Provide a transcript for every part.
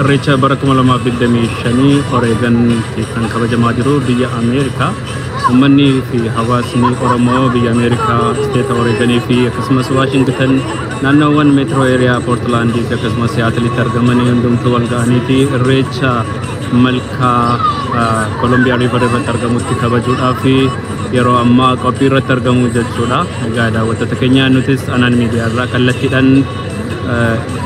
الريتشا بركم الله ما بدمي شني أوريغان كان كبجما جرو بيا أمريكا ومني في حواسني أورمو بيا أمريكا ستيت أوريغاني في كسمس واشنطن نانوان مترو إريا بورتلاندي كسمس سياتلي ترجماني عندهم توالغاني في الريتشا ملكا كولومبيا ريفر ترجموتي كبجودا في يرو أما كوبير ترجمو جدودا غادا وتتكنيا نوتس أنا ميديا راكلتي أن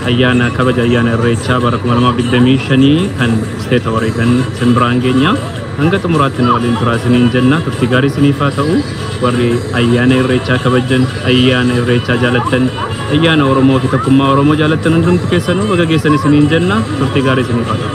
أيانا كبج أيانا الريتشا بركم الله ما بدمي شني كان ستيت أوريغان سمبرانجينيا هنگت مراتنا والين تراسنين جنة تفتيغاري سنيفاتو وري أيانا الريتشا كبجن أيانا الريتشا جالتن أيانا أورمو في تكما أورمو جالتن انتم تكيسنو بغا كيسني سنين جنة تفتيغاري سنيفاتو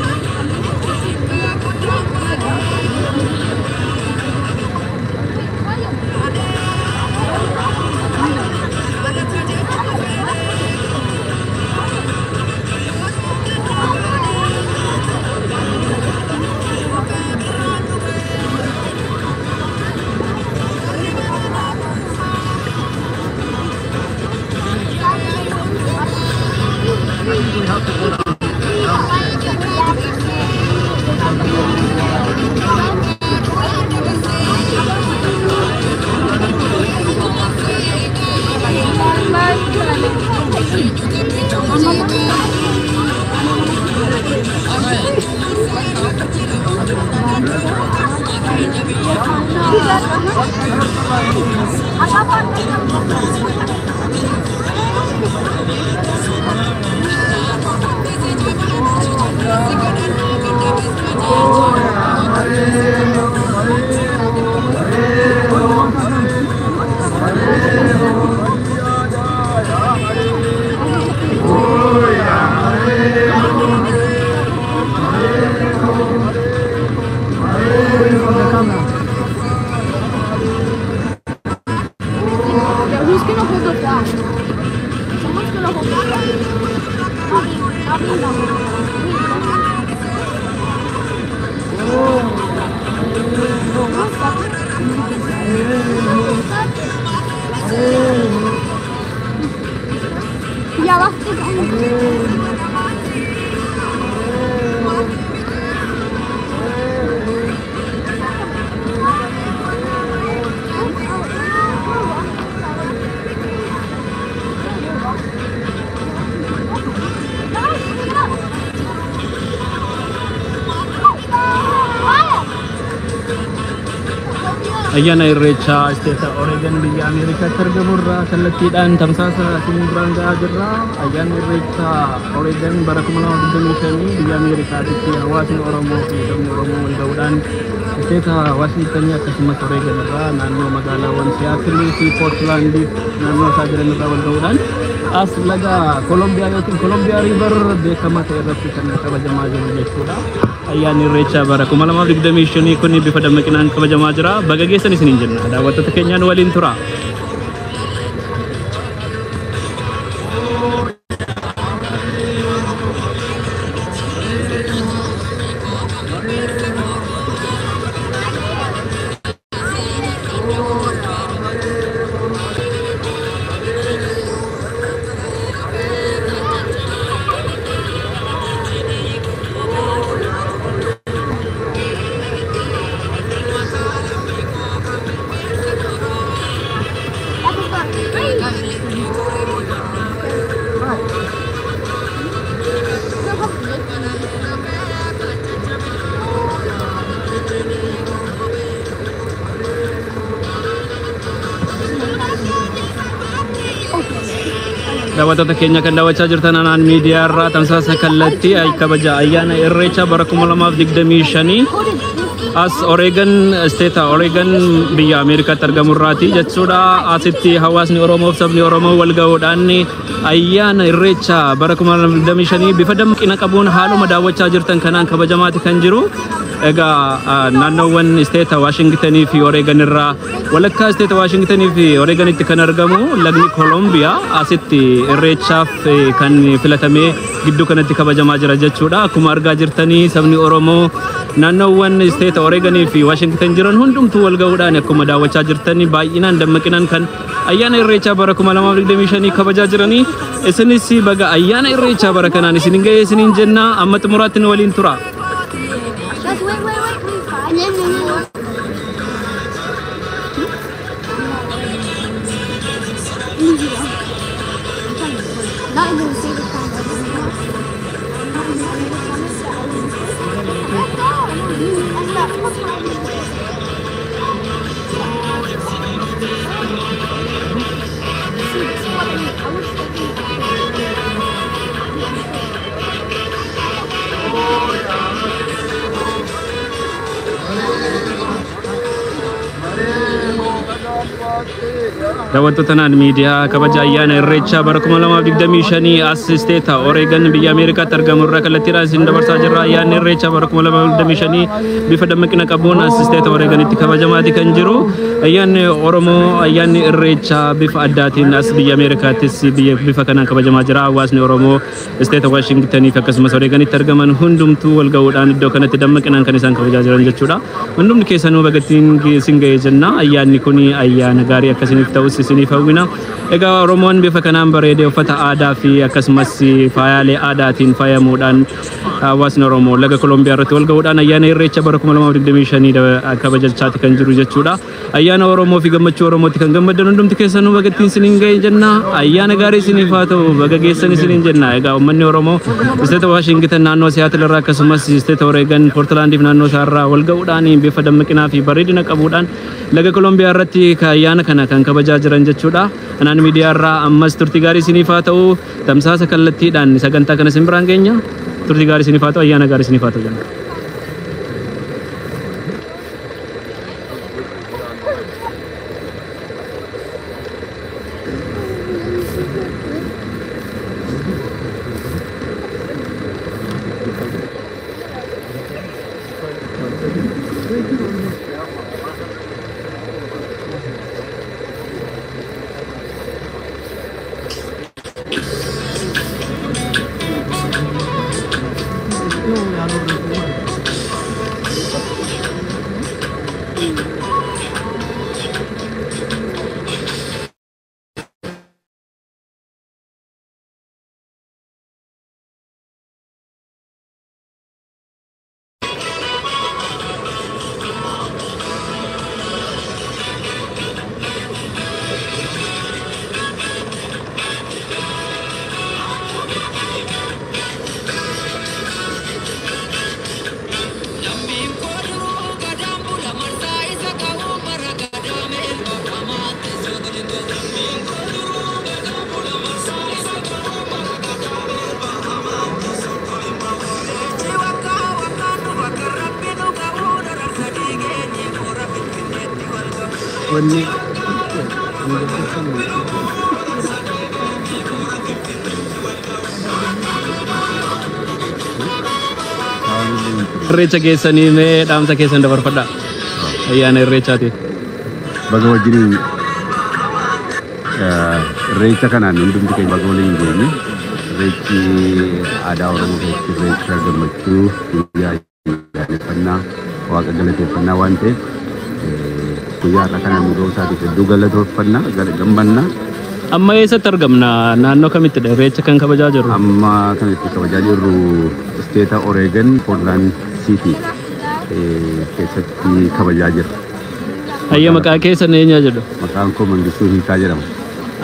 أيانا الريتشا ستيت أوريغان بيا أمريكا ترجمورا كلتي دان تمساسا سيمبرانغا جرا أيانا الريتشا أوريغان بركم الله بدمي شني بيا أمريكا تكي هواسي أورمو في دمي أورمو والدودان ستيت واشنطن يا كسمة أوريغان را نانو مغالا وان سياتلي في بورتلاند نانو ساجرن را والدودان أس لغا كولومبيا يوكين كولومبيا ريفر بكما تيرفي كنا كبجما جرو جيشودا أيان الريتشا بركم الله ما بدمي شني كوني بفدم مكنان كبجما جرا بغاغي سني سنين جنة دعوة تكنيان والين ترى دعوة تكينيا كان دعوة جرتنا عن ميديا را تمساس كلتي أي كبجا أيانا الريتشا بركم الله ما بدمي شني أس أوريغان ستيت أوريغان بيا أمريكا ترجموراتي جتسودا أسيتي هواسني أورمو سبني أورمو والجوداني أيانا الريتشا بركم الله بدمي شني بفدم كنا كبون حالو مدعوة جرتنا كنان كبجامات كنجرو إجا نانوان ستيت واشنطن في أوريغان را ولكا ستيت واشنطن في أوريغان تكنرجمو لغني كولومبيا أسيتي الريتشا في كان فلتامي جدو كانت كبجامات جرجتسودا كمارجا جرتني سبني أورمو نانوان ستيت أوريغان في واشنطن جران هندم توال جودان يكون مدعوة جرتني باينان دمكنان كان ayyaana irreechaa bara 2025 kabajaa jiranii isinis baga ayyaana irreechaa bara kanaan isin ga'ee isiniin jenna amma xumuraatti waliin tura. daawwattoota miidiyaa kabaja ayyaana irreechaa bara 2025 as state Oregon biyya Ameerikaatti argamu irraa kallattiidhaan isin dabarsaa jirra. Ayyaanni irreechaa bara 2025 bifa dammaqina qabuun as state Oregonitti kabajamaati kan jiru. Ayyaanni Oromoo ayyaanni irreechaa bifa addaatiin as biyya Ameerikaattis bifa kanaan kabajamaa jira. Hawaasni Oromoo state Washington fi akkasumas Oregonitti argaman hundumtuu wal ga'uudhaan iddoo kanatti dammaqinaan kan isaan kabajaa jiran jechuudha. Hundumni keessanuu bagattiin isin ga'ee jenna. Ayyaanni kun ayyaana gaarii akkasiniif ta'us isiniif hawwina. Egaa Oromoon bifa kanaan bareedee uffata aadaa fi akkasumas faayaalee aadaatiin faayamuudhaan hawaasni Oromoo laga Kolombiyaa irratti wal ga'uudhaan ayyaana irreecha bara 2025 kabajachaati kan jiru jechuudha. Ayyaana Oromoo fi gammachuu Oromootti kan gammadan hundumti keessanuu bagattiin isiniin ga'ee jenna. Ayyaana gaarii isiniif haa ta'u baga geessan isiniin jenna. Egaa uummanni Oromoo state Washington naannoo Seattle irraa akkasumas state Oregon Portland fi naannoo isaarraa wal ga'uudhaan bifa dammaqinaa fi bareedina qabuudhaan laga Kolombiyaa irratti ayyaana kana kan kabajaa jiran jechuudha. Anaan miidiyaa irraa ammas turtii gaarii isiniif haa ta'u tamsaasa kallattiidhaan sagantaa kana isin biraan geenya. Turtii gaarii isiniif haa ta'u ayyaana gaarii isiniif haa ta'u jenna. Irreecha keessanii mee dhaamsa keessan dabarfadha. Ayyaana irreechaati. Baga wajjin irreecha kanaan hundumti keenya baga waliin deemne. Irreechi aadaa Oromoo keessatti irreecha gammachuu guyyaa ayyaaneffannaa waaqa galateeffannaa waan ta'eef guyyaa irraa kanaan nuroo isaatiif hedduu galatoofannaa gammannaa. Amma eessatti argamna? Naannoo kamittidha irreecha kan kabajaa jirru? Amma kan itti kabajaa jirru state Oregon Portland City keessatti kabajaa jirra. Ayyee maqaa keessan eenyu jedhu? Maqaan koo Mangistuu Hiikaa jedhama.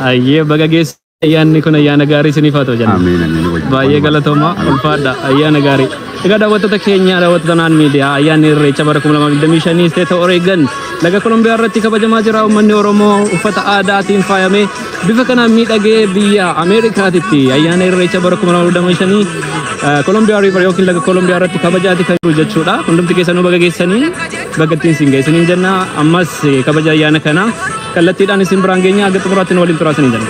Ayyee baga geessa ayyaanni kun ayyaana gaarii isiniif haa ta'u jenna. Ameen ameen wajjin. Baay'ee galatoomaa ulfaadha ayyaana gaarii. Egaa daawwattoota keenya daawwattoota naan miidiyaa ayyaanni irreecha bara 2025 state Oregon laga Kolombiyaa irratti kabajamaa jira. Uummanni Oromoo uffata aadaatiin faayamee bifa kanaan miidhagee biyya Ameerikaatitti ayyaana irreecha bara 2025 Kolombiyaa river yookiin laga Kolombiyaa irratti kabajaati kan jiru jechuudha. Hundumti keessanuu baga geessanii bagattiin isin geessaniin jenna. Ammas kabaja ayyaana kana kallattiidhaan isin biraan geenya aga xumuraatti waliin turaasaniin jenna.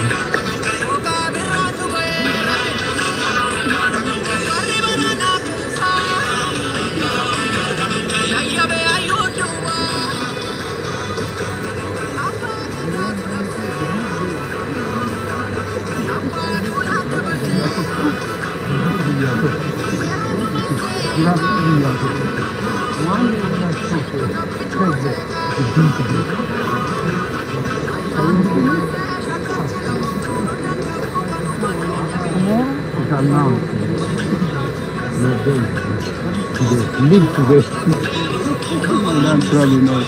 Thank you. live today. Probably not.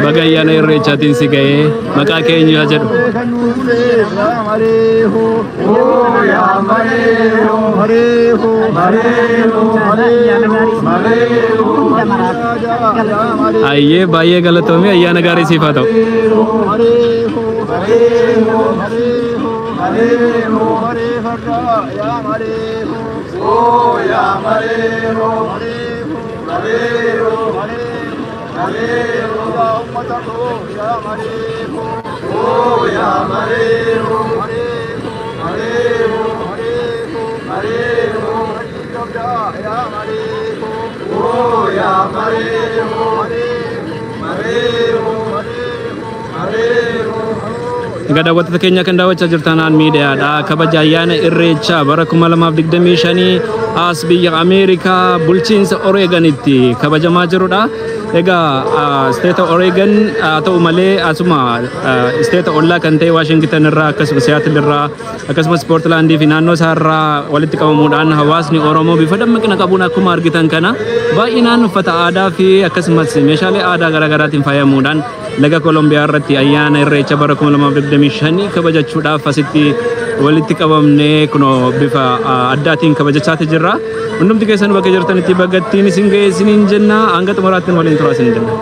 Baga ayyaana irreechaatiin si ga'ee maqaa keenya jedhu. Ayyee baay'ee galatoomii ayyaana gaarii siif haa ta'u. Egaa daawwattoota keenya kan daawwachaa jirtan miidiyaadha. Kabaja ayyaana irreechaa bara 2025 as biyya Ameerikaa bulchiinsa Oreegonitti kabajamaa jirudha. Egaa state Oregon ta'u malee asuma state ollaa kan ta'e Washington irraa akkasumas Seattle irraa akkasumas Portland fi naannoo isaa irraa walitti qabamuudhaan hawaasni Oromoo bifa dammaqina qabuun akkuma argitan kana baay'inaan uffata aadaa fi akkasumas meeshaalee aadaa garaagaraatiin faayamuudhaan laga Kolombiyaa irratti ayyaana irreecha bara 2025 kabajachuudhaaf asitti walitti qabamnee kuno bifa addaatiin kabajachaati jirra. Hundumti keessan bakka jirtanitti bagattiin isin ga'e isiniin jenna. Hanga xumuraatti waliin turaa isiniin jenna.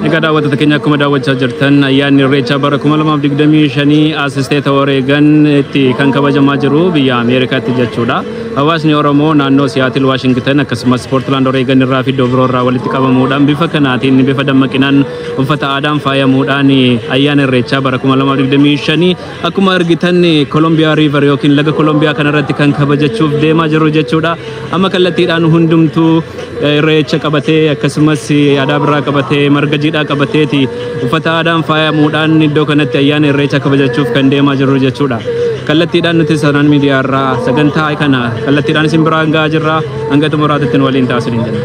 Egaa daawwattoota keenya akkuma daawwachaa jirtan ayyaanni irreechaa bara 2025 as state Oregon itti kan kabajamaa jiru biyya Ameerikaatti jechuudha. Hawaasni Oromoo naannoo Seattle, Washington akkasumas Portland, Oregon irraa fi iddoo biroo irraa walitti qabamuudhaan bifa kanaatiin bifa dammaqinaan uffata aadaan faayamuudhaan ayyaana irreechaa bara 2025 akkuma argitan Columbia River yookiin laga Columbia kanarratti kan kabajachuuf deemaa jiru jechuudha. Amma kallattiidhaan hundumtuu irreecha qabatee akkasumas aadaa biraa qabatee marga jiidhaa qabateeti uffata aadaan faayamuudhaan iddoo kanatti ayyaana irreecha kabajachuuf kan deemaa jiru jechuudha. Kallattiidhaan nuti sanaan miidiyaa irraa sagantaa kana kallattiidhaan isin biraan gahaa jirra. Hanga xumuraatti waliin taasisuun jenna.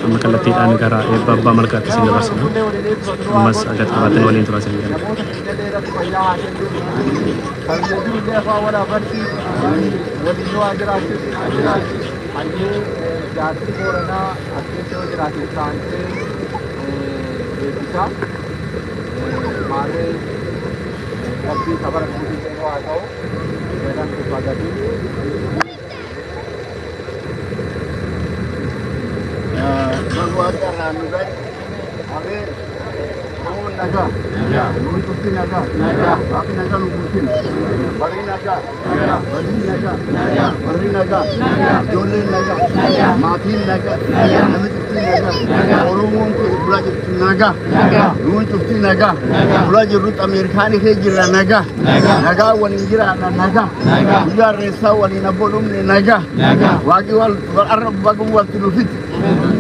amma kallattiidhaan gara eebba abbaa malkaatti isin dabarsina. Ammas agat qabaatan waliin turaa isin jedhama.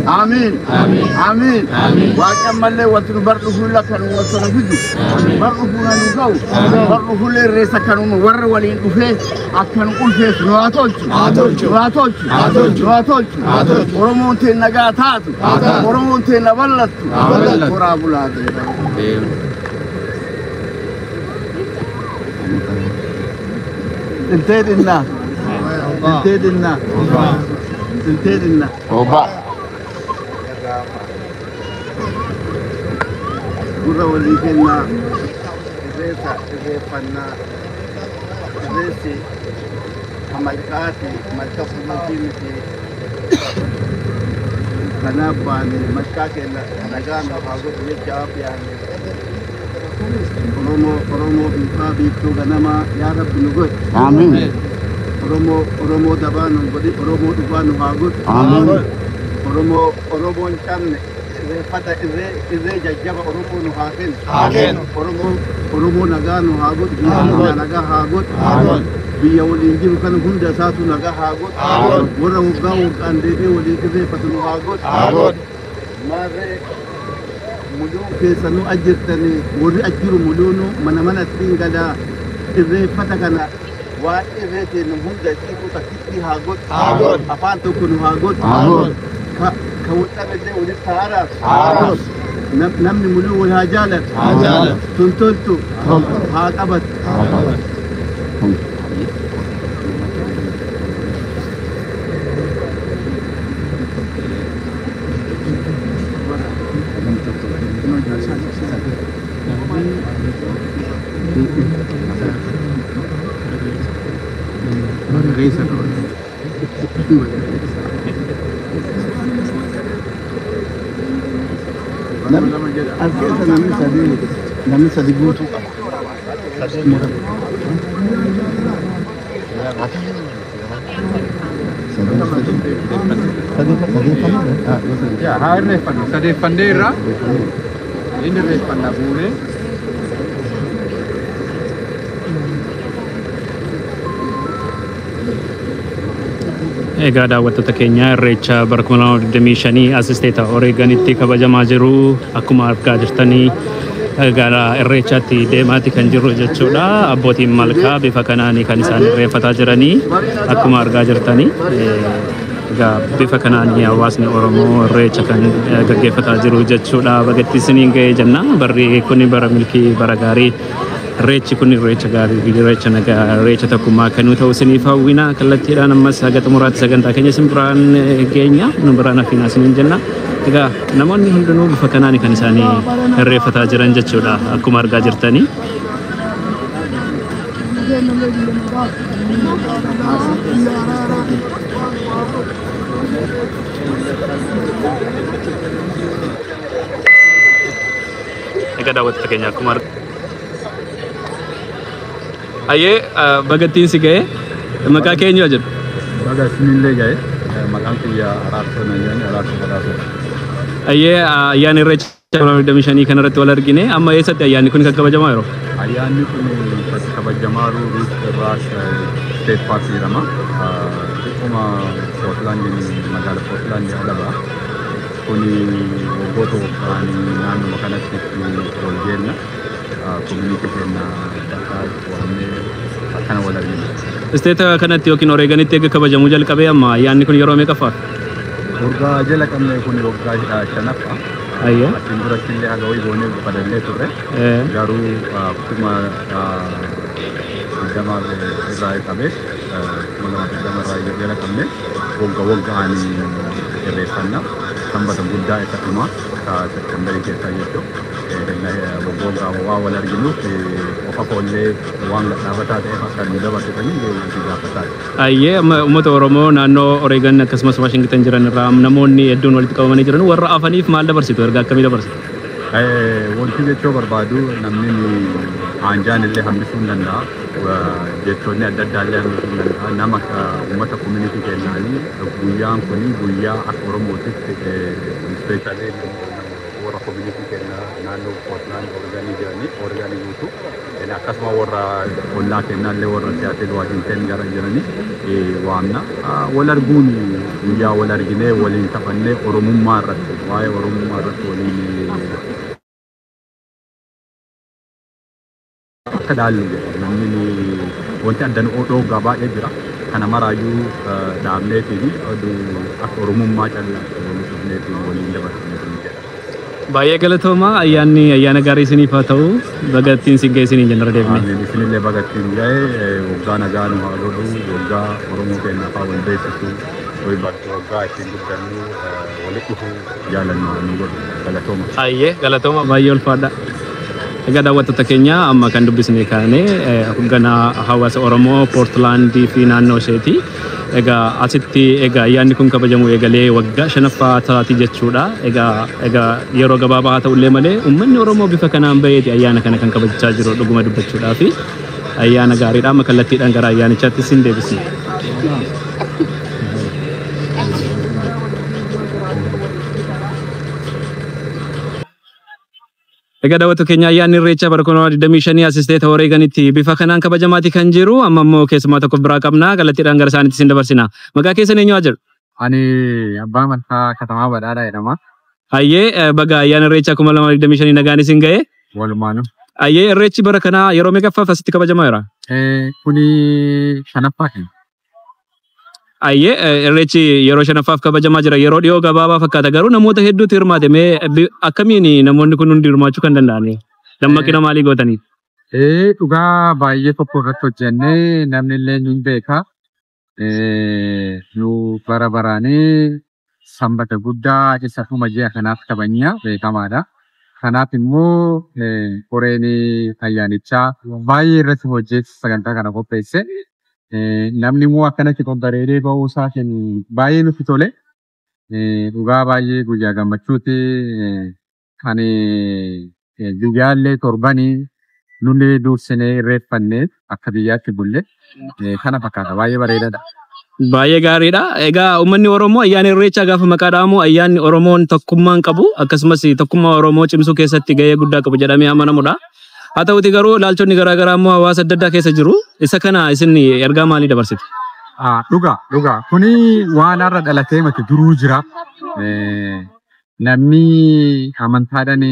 Amin. Amin. Waqammalle watru barduhu lakan wasana fidu. Barduhu nugau. Barduhu le resa kanuma warra walin dufe akkan ulfe nuatolchu. Nuatolchu. Oromonte naga taatu. Oromonte naballatu. Qorabulade. Intedinna. Oba. Gurra walii kennaa irreeffannaa irreessi malkaati malka fuulatti miti kanaaf baane malkaa kenna nagaan haa godhu jechaaf yaanne Oromoo biifaa biiftuu ganamaa yaa Rabbi nu godhi. Amiin. Oromoo dabaa nu godhi Oromoo dhufaa nu haa godhu. Amiin. Oromoon cabne fata irree jajjaba Oromoo nu haa kennu. Oromoo nagaa nu haa godhu. Biyya nagaa haa godhu. Biyya waliin jiru kan hunda isaatu nagaa haa godhu. Warra waggaan deebi'ee waliin irreeffatu nu haa godhu. Maarree muluu keessanuu ajjettanii warri ajiru muluunu manatti gadaa irreeffata kana waan irreetiin hunda isiitu takkitti haa godhu. Afaan tokko nu haa godhu. كوتابدي وللطهارات نمني ملو والهاجالة تنتلتو هاقبت Alkeessa namni sadi guutuu qaba. Haa irreeffanna sadeeffannee irraa inni irreeffanna buunee egaa daawwattoota keenya irreecha bara 2025 as isteeta Oreeganitti kabajamaa jiru akkuma argaa jirtanii gara irreechaatti deemaati kan jirru jechuudha. Abbootiin malkaa bifa kanaan kan isaan irreeffataa jiranii akkuma argaa jirtanii egaa bifa kanaan hawaasni Oromoo irreecha kan gaggeeffataa jiru jechuudha. Bagattii isiniin ga'ee jenna. Barri kun bara milkii bara gaarii irreechi kun irreecha gaarii irreecha nagaa irreecha tokkummaa kan nu ta'u isiniif hawwina kallattiidhaan ammas haga xumuraatti sagantaa keenya isin biraan geenya nu biraan hafina isiniin jenna. Egaa namoonni hundinuu bifa kanaan kan isaanii irreeffataa jiran jechuudha akkuma argaa jirtanii. Egaa daawwattoota keenya akkuma Aye, bagattiin si ga'e maqaa keenya jedhu. baga sinillee ga'e maqaan kiyya Araartuu Nayyaanii Araartuu Badhaasoo. Aye, ayyaana irreecha 2025 kanarratti wal argine amma eessatti ayyaanni kun kan kabajamaa yeroo? Ayyaanni kun kabajamaa Ruut Irraas State Park jedhama. Akkuma Portlandin magaalaa Portlandin alaba. Kuni waggoota waggaan naannoo kanatti wal geenna. Community keenya Dakar waamnee akkana wal argina. Isteeta kanatti yookiin Oreeganitti eega kabajamuu jalqabee amma ayyaanni kun yeroo meeqaffaaf? Urga jala kamne kuni urga shanafa. Ayye. Sindura kille hagawi gone padalle turre. Garu kuma dama Israel kabe. Kuma dama Israel jala kamne. Wogga ani refanna. Sambata budda eta kuma September ke tayo. Wogga wala riginu ofakolle wanga nabata de fakan daba tani de Ayye ummata Oromoo naannoo Oregon akkasumas Washington jiran irraa namoonni hedduun walitti qabamanii jiran warra afaniif maal dabarsitu ergaa akkamii dabarsitu? Wanti jechuu barbaadu namni aanjaan illee hambisuu hin danda'a. Jechoonni adda addaa illee hambisuu hin danda'a. Nama uummata community keenyaanii guyyaan kuni guyyaa akka Oromootitti ispeeshaalee warra community keenyaa naannoo Portland Oregon guutuu. Akkasuma warra ollaa kennaallee warra Seattle Washington gara jiranii waamna. Wal arguun guyyaa wal arginee waliin taphannee Oromummaa irratti waa'ee Oromummaa irratti waliin akka dhaallu namni wanti addan dhoogaa baay'ee jira. Kana maraayyuu dhaablee fi akka Oromummaa callaa waliin dabarsine. Baay'ee galatooma ayyaana gaarii isiniif haa ta'u bagattiin si ga'e isiniin jenna deebine. Isinillee bagattiin ga'e waggaa nagaa nu haa godhu waggaa Oromoo keenya afaan wal beeksisu waggaa ittiin guddannu walitti dhufuu jaalannu nu godhu galatooma. Ayyee galatooma baay'ee ulfaadha. Egaa daawwattoota keenya amma kan dubbisnee kaanee hoogganaa hawaasa Oromoo Poortlaandii fi naannoo isheeti. Egaa asitti ayyaanni kun kabajamu eegalee waggaa 5ffaa taati jechuudha. Egaa yeroo gabaabaa haa ta'ullee malee uummanni Oromoo bifa kanaan baheeti ayyaana kana kan kabajachaa jiru dhuguma dubbachuudhaa fi ayyaana gaariidha. Amma kallattiidhaan gara ayyaanichaatti isin deebisna. Egaa daawwattoota keenya ayyaanni Irreechaa bara 2025 asisteeta Oreegonitti bifa kanaan kabajamaati kan jiru. Amma immoo keessumaa tokko biraa qabna. Kallattiidhaan gara isaaniitti isin dabarsina. Maqaa keessan eenyu haa jedhu? Ani Abbaa Malkaa Katamaa Badhaadhaa jedhama. Ayyee baga ayyaana Irreechaa 2025 nagaan isin ga'e. Walumaanu. Ayyee Irreechi bara kanaa yeroo meeqaffaaf asitti kabajamaa jira? Kuni 5ffaa keenya. Ayyee Irreechi yeroo 5ffaaf kabajamaa jira. Yeroo dhiyoo gabaabaa fakkaata garuu namoota hedduutu hirmaate. Mee akkamiin namoonni kun hundi hirmaachuu kan danda'ani? Dammaqina maalii gootanii? Dhugaa baay'ee tokko irratti hojjennee namni illee ni beeka. Nu bara baraanii sanbata guddaa isa dhuma ji'a kanaaf kabajnaa beekamaadha. Kanaaf immoo koreen ayyaanichaa baay'ee irratti hojjete sagantaa kana qopheesse. Namni immoo akkanatti qophaa'ee ba'uu isaatiin baay'ee nutti tole. Dhugaa baay'ee guyyaa gammachuuti. Kan guyyaallee torbanii nullee dursinee irreeffannee akka biyyaatti bulle. Kana fakkaata baay'ee bareedaadha. Baay'ee gaariidha. Egaa uummanni Oromoo ayyaana Irreechaa gaafa maqaa dhaamu ayyaanni Oromoon tokkummaan qabu akkasumas tokkummaa Oromoo cimsuu keessatti gahee guddaa qabu jedhamee amanamudha. Haa ta'uti garuu ilaalchonni garaagaraa immoo hawaasa adda addaa keessa jiru. Isa kana isin ergaa maalii dabarsitu? Dhugaa. Kuni waan har'a dhalatee mati duruu jira. Namni amantaadhaan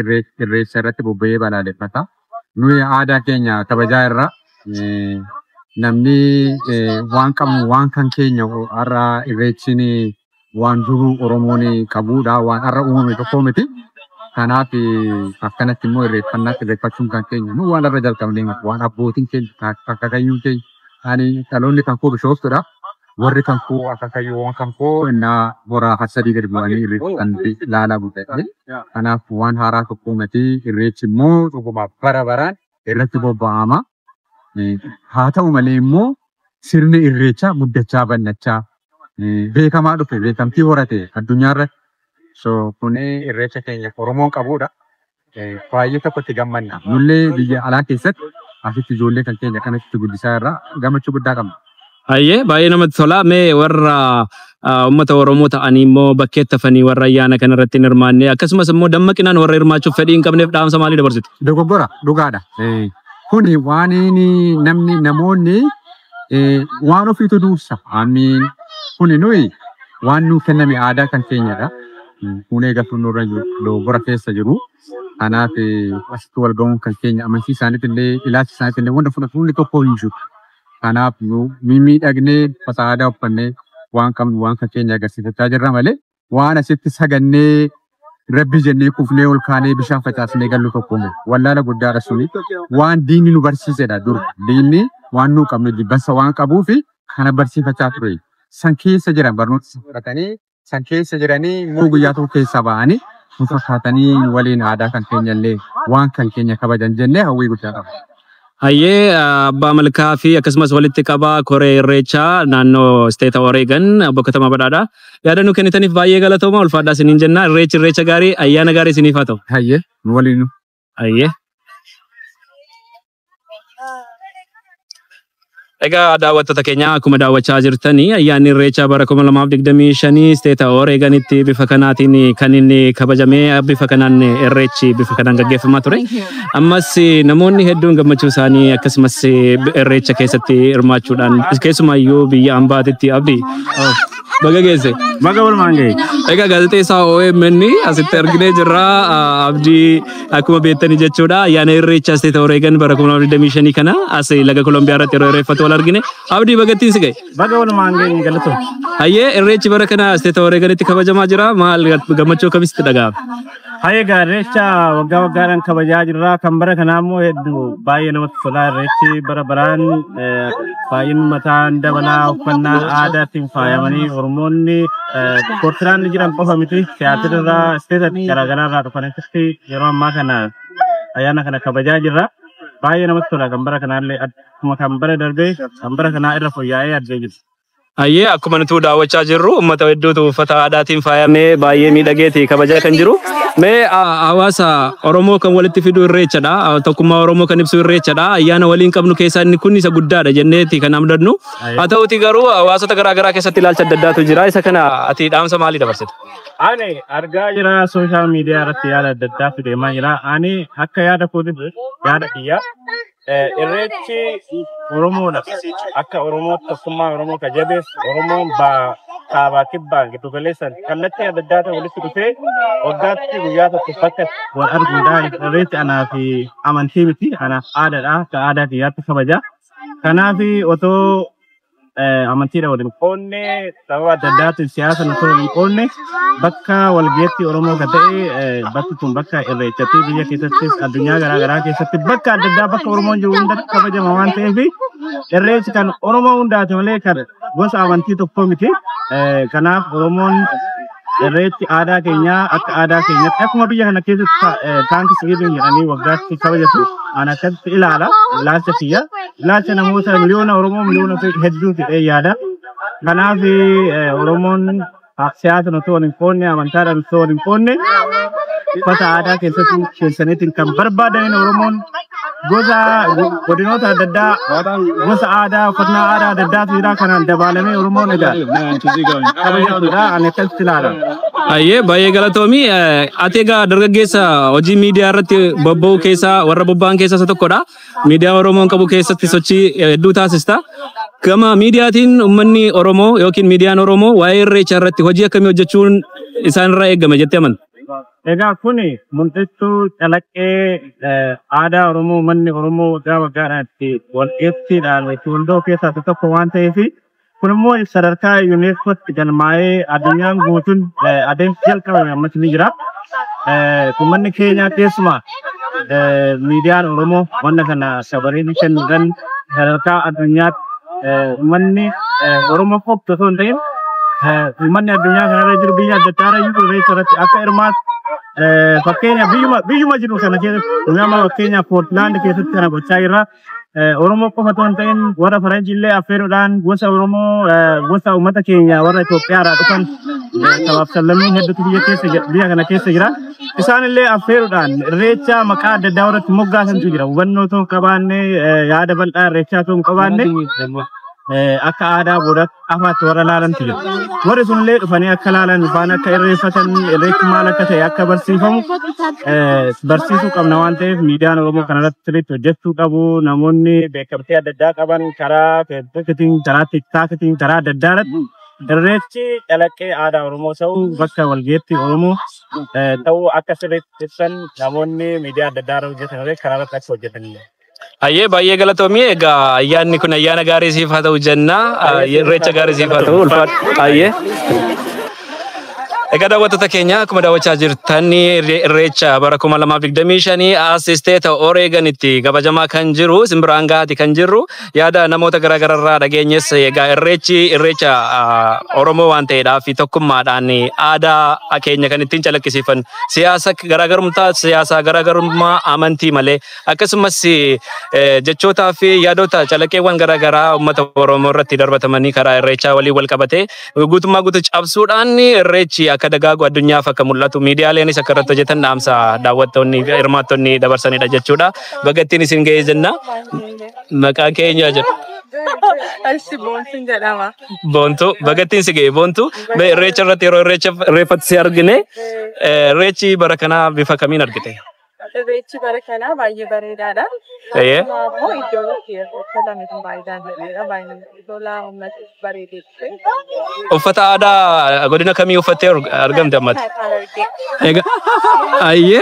irreecha irratti bobba'ee balaaleffata. Nuyi aadaa keenya kabajaa irra namni waan qabnu waan kan keenya har'a irreechin waan duruu Oromoon qabuudha. Waan har'a uumame tokko miti. Kanaaf akkanatti immoo irreeffachuun kan keenya nu waan irra jalqabnee waan abbootiin keenya akaakayyuun keenya ani dhaloonni kan koo bishooftudha. Warri kan koo akaakayyuu waan kan koo innaa boraa hasadii gadi bu'anii irreeffatan ilaalaa bu'ee. Kanaaf waan haaraa tokko miti irreechi immoo dhugumaaf bara baraan irratti bobba'ama. Haa ta'u malee immoo sirni irreechaa guddachaa bannachaa beekamaa dhufe beekamtii horate addunyaarratti. So kuni irreecha keenya Oromoon qabuudha. Baay'ee tokkotti gammanna. Nullee biyya alaa keessatti asitti ijoollee kan keenya kanatti guddisaa irraa gammachuu guddaa qabna. Ayyee baay'ee namatti tola. Mee warra uummata Oromoo ta'anii immoo bakkeetti hafanii warra ayyaana kana irratti hin hirmaanne akkasumas immoo dammaqinaan warra hirmaachuuf fedhii hin qabneef dhaamsa maalii dabarsitu? Dogoggora dhugaadha. Kuni waan namoonni waan ofiitu dursa. Kuni nuyi waan nuuf kenname aadaa kan keenyadha. Kunee gafuun nurra dogoggora keessa jiru. Kanaaf asitti wal ga'uun kan keenya amantii isaaniitti illee ilaalcha isaaniitti illee wanta fudhatuun tokko hin jiru. Kanaaf miidhagnee uffata aadaa uffannee waan qabnu waan kan keenya agarsiifachaa jirra malee waan asitti sagannee rabbi jennee kufnee ol kaanee bishaan facaasnee gallu tokko wallaala guddaadha suni waan diinni nu barsiisedha dur diinni waan nu qabnu dibbansa waan qabuu fi kana barsiifachaa ture san keessa jiran barnoota fudhatanii san keessa jiranii muu guyyaa tokko keessa ba'anii nu fakkaatanii waliin aadaa kan keenya illee waan kan keenya kabajan jennee hawwii guddaa qaba. Hayyee abbaa malkaa fi akkasumas walitti qabaa koree irreechaa naannoo State Oregon obbo Katamaa Badhaadhaa yaadannoo kennitaniif baay'ee galatooma ulfaadhaa isiniin jenna irreecha gaarii ayyaana gaarii isiniif haa ta'u. Hayyee nu waliin. Hayyee. Egaa daawwattoota keenya akkuma daawwachaa jirtanii ayyaanni irreechaa bara 2025 State Oregonitti bifa kanaatiin kan inni kabajamee bifa kanaan irreechi bifa kanaan gaggeeffamaa ture. Ammas namoonni hedduun gammachuu isaanii akkasumas irreecha keessatti hirmaachuudhaan keessumaayyuu biyya ambaatitti abdii baga geesse. Baga walumaan gahe. Egaa gaazexeessaa OMN asitti arginee jirra abdii akkuma beektanii jechuudha ayyaana irreechaa State Oregon bara 2025 kana as laga Kolombiyaa irratti yeroo irreeffatu wal argine abdii bagattiin si gahe. Baga walumaan gahe galatu. Hayyee irreechi bara kana State Oregonitti kabajamaa jira maal gammachuu akkamitti dhaga'ama? Hayyee irreecha waggaa waggaadhaan kabajaa jirra kan bara kanaa immoo hedduu baay'ee namatti tola irreechi bara baraan baay'een mataan dabalaa uffannaa aadaatiin faayamanii Oromoonni Portland jiran qofa miti tiyaatirarraa isteetatti garaagaraarraa dhufanitti yeroo ammaa kana ayyaana kana kabajaa jirra. Baay'ee namatti tola kan bara kanaallee akkuma kan bara darbee kan bara kanaa irra fooyya'ee addee jiru. Hayyee akkuma nuti daawwachaa jirru uummata hedduutu uffata aadaatiin faayamee baay'ee miidhageeti kabajaa kan jiru. Mee hawaasa Oromoo kan walitti fidu irreechadha. Tokkummaa Oromoo kan ibsu irreechadha. Ayyaana waliin qabnu keessaa inni kun isa guddaadha jenneeti kan abdannu. Haa ta'uti garuu hawaasota garaagaraa keessatti ilaalcha adda addaatu jira. Isa kana ati dhaamsa maalii dabarsita? Ani argaa jira sooshaal miidiyaa irratti yaada adda addaa fideemaa jira. Ani akka yaada kootitti yaada kiyyaa irreechi Oromoodha. Akka Oromootti tokkummaa Oromoo ka jabees Oromoon kaabaa kibbaan giddu galeessan kallattii adda addaa walitti dhufee waggaatti guyyaa tokko bakka wal arguudhaa irreechi anaa fi amantii miti anaaf aadaadha akka aadaa kiyyaatti kabaja. Kanaaf otoo amantiidha waliin qoonne sababa adda addaatiin siyaasa otoo waliin qoonne bakka walgeetti Oromoo ka ta'e bakki kun bakka irreechatti biyya keessattis addunyaa garaagaraa keessatti bakka adda addaa bakka Oromoon jiru hundatti kabajama waan ta'eef irreechi kan Oromoo hundaati malee kan gosa amantii tokko miti. Kanaaf Oromoon irreechi aadaa keenyaa akka aadaa keenyatti akkuma biyya kana keessatti taankii sigiidin jedhanii waggaatti kabajatu ana akkasitti ilaala ilaalcha kiyya ilaalcha namoota miliyoona Oromoo miliyoona hedduu ta'ee yaada. Kanaaf Oromoon siyaasa otoo waliin qoonne amantaadhaan otoo waliin qoonne uffata aadaa keessaniitiin kan barbaadan Oromoon gosa godinoota adda addaa gosa aadaa uffannaa aadaa adda addaatu jira kanaan dabalamee Oromoon egaa kabajamuudha ani akkasitti ilaala. Hayyee baay'ee galatoomi ati egaa dargaggeessa hojii miidiyaa irratti bobba'uu keessaa warra bobba'an keessaa isa tokkodha. Miidiyaa Oromoon qabu keessatti sochii hedduu taasista. Gama miidiyaatiin uummanni Oromoo yookiin miidiyaan Oromoo waa'ee irreechaa irratti hojii akkamii hojjechuun isaanirraa eegame jettee amanta? Egaa kuni mul'istuu calaqqee aadaa Oromoo manni Oromoo waggaa waggaadhaan itti walqeettiidhaan waldoo keessaa tokko waan ta'eef kun immoo sadarkaa yuuneeskootti galmaa'ee addunyaan guutuun adeemsi jalqabame ammas ni jira. Uummanni keenya keessumaa miidiyaan Oromoo wanta kana sabariin kennuudhaan sadarkaa addunyaatti uummanni Oromoo qofti osoo hin ta'in uummanni addunyaa kanarra jiru biyya adda addaa irra irreecha irratti akka hirmaatu fakkeenya biyyuma jiru kana keessatti nama fakkeenya Poortlaand keessatti kana gochaa jirra. Oromoo qofa osoo hin ta'in warra Faranjii illee affeeruudhaan gosa Oromoo gosa uummata keenya warra Itoophiyaa irraa dhufan sabaaf sallammii hedduutu biyya kana keessa jira. Isaan illee affeeruudhaan irreecha maqaa adda addaa irratti moggaasantu jira. Hubannoo osoo hin qabaanne yaada bal'aa irreechaa osoo hin qabaanne akka aadaa boodaatti afaatti warra laalantu jira. Warri sunillee dhufanii akka laalan ifaan akka irreeffatan irreechi maal akka ta'e akka barsiifamu barsiisuu qabna waan ta'eef miidiyaan Oromoo kanarratti sirriitti hojjechuu qabu. Namoonni beekamtii adda addaa qaban karaa feesbuukiitiin karaa tiktaakiitiin karaa adda addaa irratti irreechi calaqqee aadaa Oromoo ta'uu bakka walgeetti Oromoo ta'uu akka sirriitti ibsan namoonni miidiyaa adda addaa irra hojjetan kanarratti akka hojjetanidha. Ayyee baay'ee galatoomii egaa ayyaanni kun ayyaana gaarii siif haa ta'u jenna irreecha gaarii siif haa ta'u ulfaadhu ayyee. Egaa daawwattoota keenya akkuma daawwachaa jirtan irreecha bara 2025 as State Oregon itti kabajamaa kan jiru simbiraan gaati kan jirru yaada namoota garaagaraa irraa dhageenyes egaa irreecha Oromoo waan ta'eedhaaf tokkummaadhaan aadaa keenya kan ittiin calaqqisiifan siyaasa garaagarummaa amantii malee akkasumas jechootaa fi yaadota calaqqeewwan garaagaraa uummata Oromoo irratti darbatamanii karaa irreechaa waliin wal qabatee guutummaa guutuu cabsuudhaan irreechi akka dagaagu addunyaaf akka mul'atu miidiyaaleenis akka irratti hojjetan dhaamsa daawwattoonni hirmaattonni dabarsanidha jechuudha. Bagattiin isin ga'ee jenna. Maqaan keenya jedhu. Boontuu bagattiin si ga'e boontuu irreecha irratti yeroo irreeffatti si argine irreechi bara kanaa bifa kamiin argite? Irreechi bara kanaa baay'ee bareedaadha. Kanaafuu iddoon itti uffatame kun baay'ee baay'ee tola uummata bareedee. Uffata aadaa godina kamii uffattee argamte ammatti? Ayyee.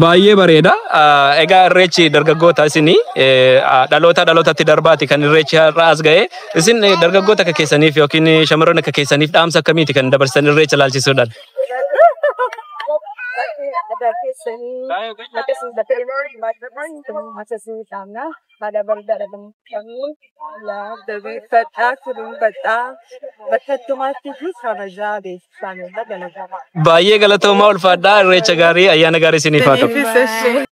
Baay'ee bareeda. Egaa irreechi dargaggoota isinii dhalootatti darbaati kan irreechi irraa as ga'e. Isin dargaggoota akka keessaniif yookiin shamarroonni akka keessaniif dhaamsa akkamiiti kan dabarsan irreecha ilaalchisuudhaan? Baay'ee galatoomaa ulfaadhaa irreecha gaarii ayyaana gaarii isiniif haa ta'u.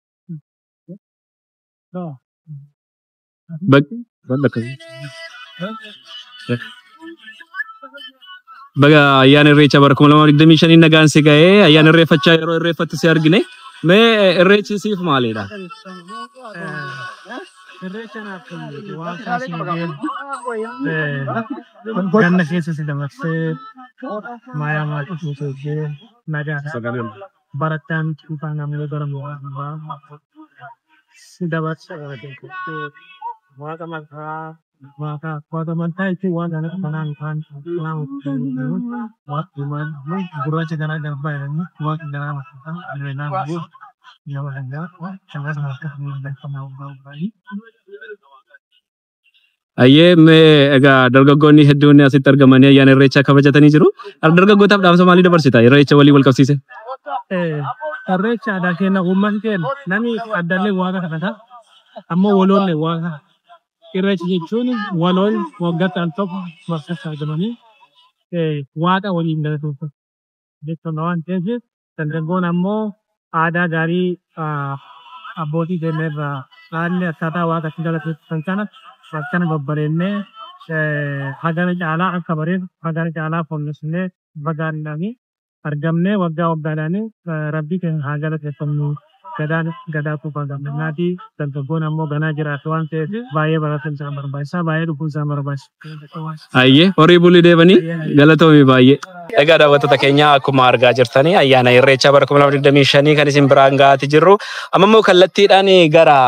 Baga ayyaana irreecha bara 2025 nagaan si ga'ee ayyaana irreeffachaa yeroo irreeffatti si argine mee irreechi siif maalidha? Irreecha naaf waan kaasii ganna keessa si dabarsee maayaa maatii fuutee nagaa barataan dhufaa namni gara si dabarsa waaqa maqaa Wata mantai itu wan anak panang kan lang waktuman gurauja kana dapat ini waktu dalam masa ada nama ya wahanda sangat sangat mudah penau bali. Ayyee mee egaa dargaggoonni hedduun asitti argamanii ayyaana irreechaa kabajatanii jiru. Dargaggootaaf dhaamsa maalii dabarsita irreecha walii wal qabsiise? Irreecha aadaa keenya uummanni keenya namni addaallee waaqa kadhata ammoo waloollee waaqa. Irreecha jechuun waloon waggaatti tokko bakka argamanii waaqa waliin galatuuf jechuudha waan ta'eef dargaggoon ammoo aadaa gaarii abbootii keenya irraa haalli akkaataa waaqa itti galatuuf kana bakkana babbareennee hagana caalaa akka bareedu hagana caalaa foollisnee bagaadhaan argamnee waggaa waggaadhaan rabbii keenya haa galateeffannu. Gadaa kuufaa gamnaatii dargaggoon ammoo ganaa jiraatu waan ta'eef baay'ee barachuun isaan barbaachisaa baay'ee dhufuun isaan barbaachisa. Ayyee horii bulii deebanii galatoomi baay'ee. Egaa daawwattoota keenya akkuma argaa jirtanii ayyaana irreechaa bara 2025 kan isin biraan ga'aa jirru amma immoo kallattiidhaan gara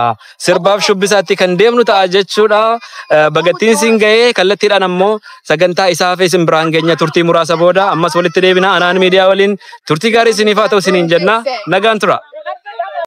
sirbaaf shubbisaatti kan deemnu ta'a jechuudha. Bagattiin isin ga'ee kallattiidhaan ammoo sagantaa isaaf isin biraan geenya turtii muraasa booda ammas walitti deebina anaan miidiyaa waliin turtii gaarii isiniif haa ta'u isiniin jenna nagaan tura.